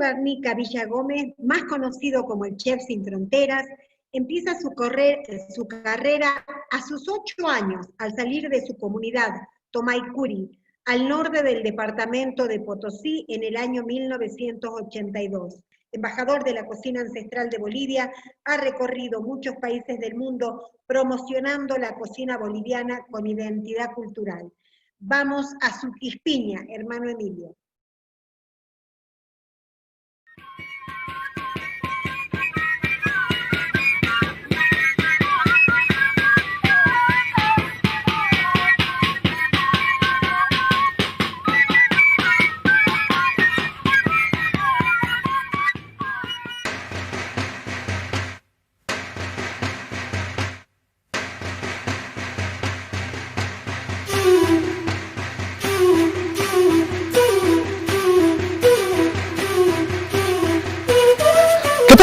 Garnica Villagómez, más conocido como el Chef Sin Fronteras, empieza su carrera a sus 8 años al salir de su comunidad, Tomaicuri, al norte del departamento de Potosí en el año 1982. Embajador de la cocina ancestral de Bolivia, ha recorrido muchos países del mundo promocionando la cocina boliviana con identidad cultural. Vamos a su Quispiña, hermano Emilio.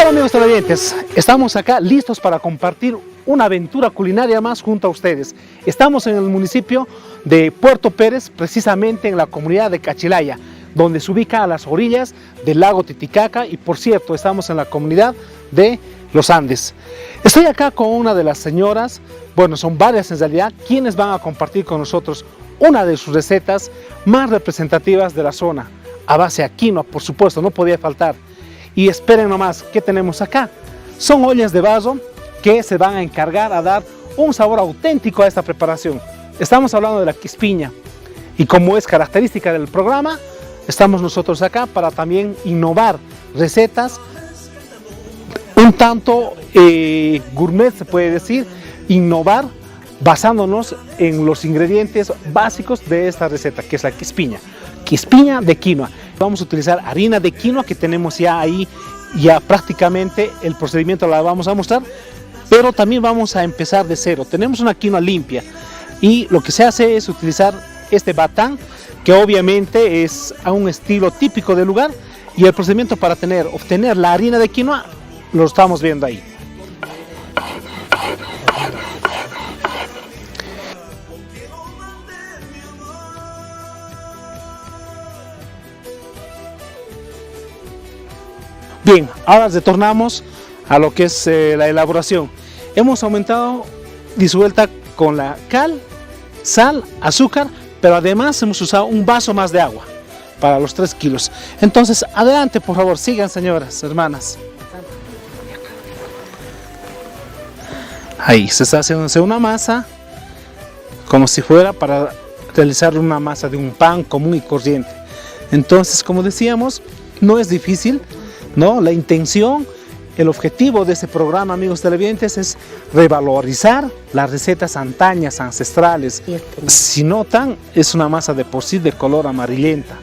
Amigos televidentes, estamos acá listos para compartir una aventura culinaria más junto a ustedes. Estamos en el municipio de Puerto Pérez, precisamente en la comunidad de Cachilaya, donde se ubica a las orillas del lago Titicaca y por cierto estamos en la comunidad de Los Andes. Estoy acá con una de las señoras, bueno son varias en realidad, quienes van a compartir con nosotros una de sus recetas más representativas de la zona, a base de quinoa, por supuesto, no podía faltar. Y esperen nomás, ¿qué tenemos acá? Son ollas de barro que se van a encargar a dar un sabor auténtico a esta preparación. Estamos hablando de la quispiña y como es característica del programa, estamos nosotros acá para también innovar recetas un tanto gourmet, se puede decir, innovar basándonos en los ingredientes básicos de esta receta, que es la quispiña de quinoa. Vamos a utilizar harina de quinoa que tenemos ya ahí, ya prácticamente el procedimiento la vamos a mostrar, pero también vamos a empezar de cero. Tenemos una quinoa limpia y lo que se hace es utilizar este batán, que obviamente es a un estilo típico del lugar, y el procedimiento para obtener la harina de quinoa lo estamos viendo ahí. Bien, ahora retornamos a lo que es la elaboración. Hemos aumentado disuelta con la cal, sal, azúcar, pero además hemos usado un vaso más de agua para los 3 kilos. Entonces, adelante por favor, sigan señoras, hermanas. Ahí se está haciéndose una masa, como si fuera para realizar una masa de un pan común y corriente. Entonces, como decíamos, no es difícil, ¿no? La intención, el objetivo de este programa, amigos televidentes, es revalorizar las recetas antañas, ancestrales. Si notan, es una masa de por sí de color amarillenta.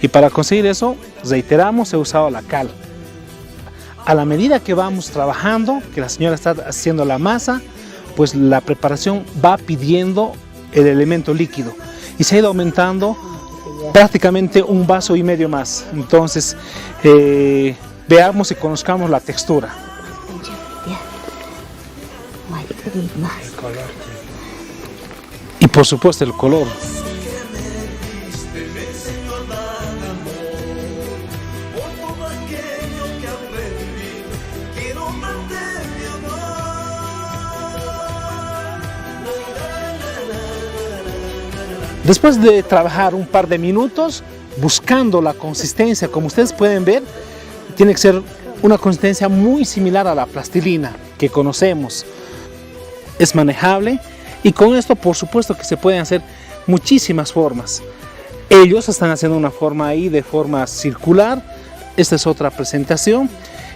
Y para conseguir eso, reiteramos, he usado la cal. A la medida que vamos trabajando, que la señora está haciendo la masa, pues la preparación va pidiendo el elemento líquido. Y se ha ido aumentando prácticamente 1,5 vasos más. Entonces veamos y conozcamos la textura. Y por supuesto el color. Después de trabajar un par de minutos buscando la consistencia, como ustedes pueden ver, tiene que ser una consistencia muy similar a la plastilina que conocemos. Es manejable y con esto por supuesto que se pueden hacer muchísimas formas. Ellos están haciendo una forma ahí de forma circular, esta es otra presentación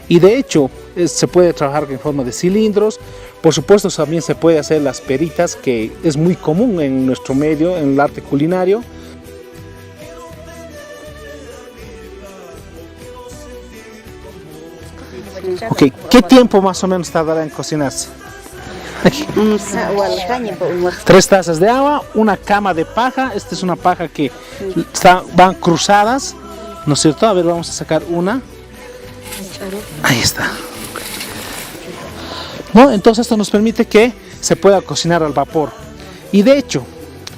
y de hecho se puede trabajar en forma de cilindros. Por supuesto también se puede hacer las peritas, que es muy común en nuestro medio, en el arte culinario. Ok, ¿qué tiempo más o menos tardará en cocinarse? Aquí. 3 tazas de agua, una cama de paja. Esta es una paja que van cruzadas, ¿no es cierto? A ver, vamos a sacar una. Ahí está. ¿No? Entonces esto nos permite que se pueda cocinar al vapor. Y de hecho,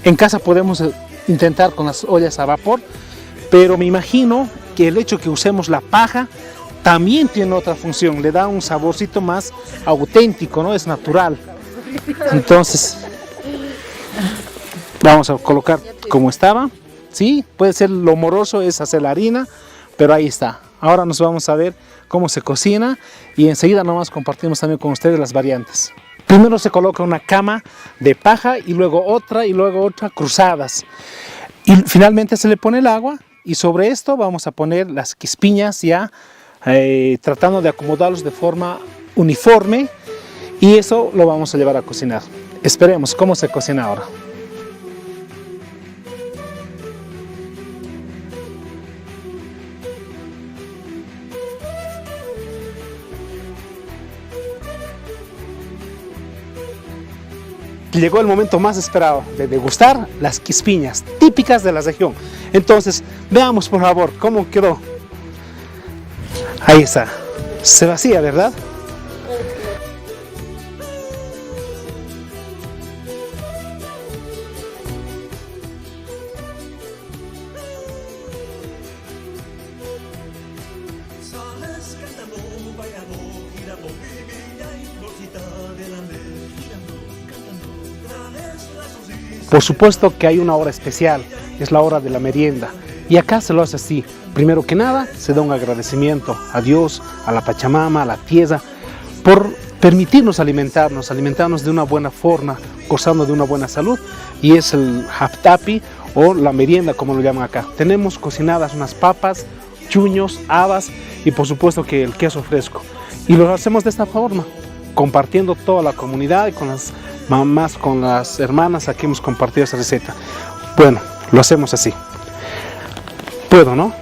en casa podemos intentar con las ollas a vapor, pero me imagino que el hecho que usemos la paja también tiene otra función, le da un saborcito más auténtico, ¿no? Es natural. Entonces, vamos a colocar como estaba. Sí, puede ser lo moroso, es hacer la harina, pero ahí está. Ahora nos vamos a ver cómo se cocina y enseguida nomás compartimos también con ustedes las variantes. Primero se coloca una cama de paja y luego otra cruzadas. Y finalmente se le pone el agua y sobre esto vamos a poner las quispiñas ya tratando de acomodarlos de forma uniforme y eso lo vamos a llevar a cocinar. Esperemos cómo se cocina ahora. Llegó el momento más esperado de degustar las quispiñas típicas de la región. Entonces, veamos por favor cómo quedó. Ahí está. Se vacía, ¿verdad? Por supuesto que hay una hora especial, es la hora de la merienda. Y acá se lo hace así. Primero que nada, se da un agradecimiento a Dios, a la Pachamama, a la tierra, por permitirnos alimentarnos de una buena forma, gozando de una buena salud. Y es el haptapi o la merienda, como lo llaman acá. Tenemos cocinadas unas papas, chuños, habas y por supuesto que el queso fresco. Y lo hacemos de esta forma, compartiendo toda la comunidad y con las mamás, con las hermanas, aquí hemos compartido esa receta. Bueno, lo hacemos así. Puedo, ¿no?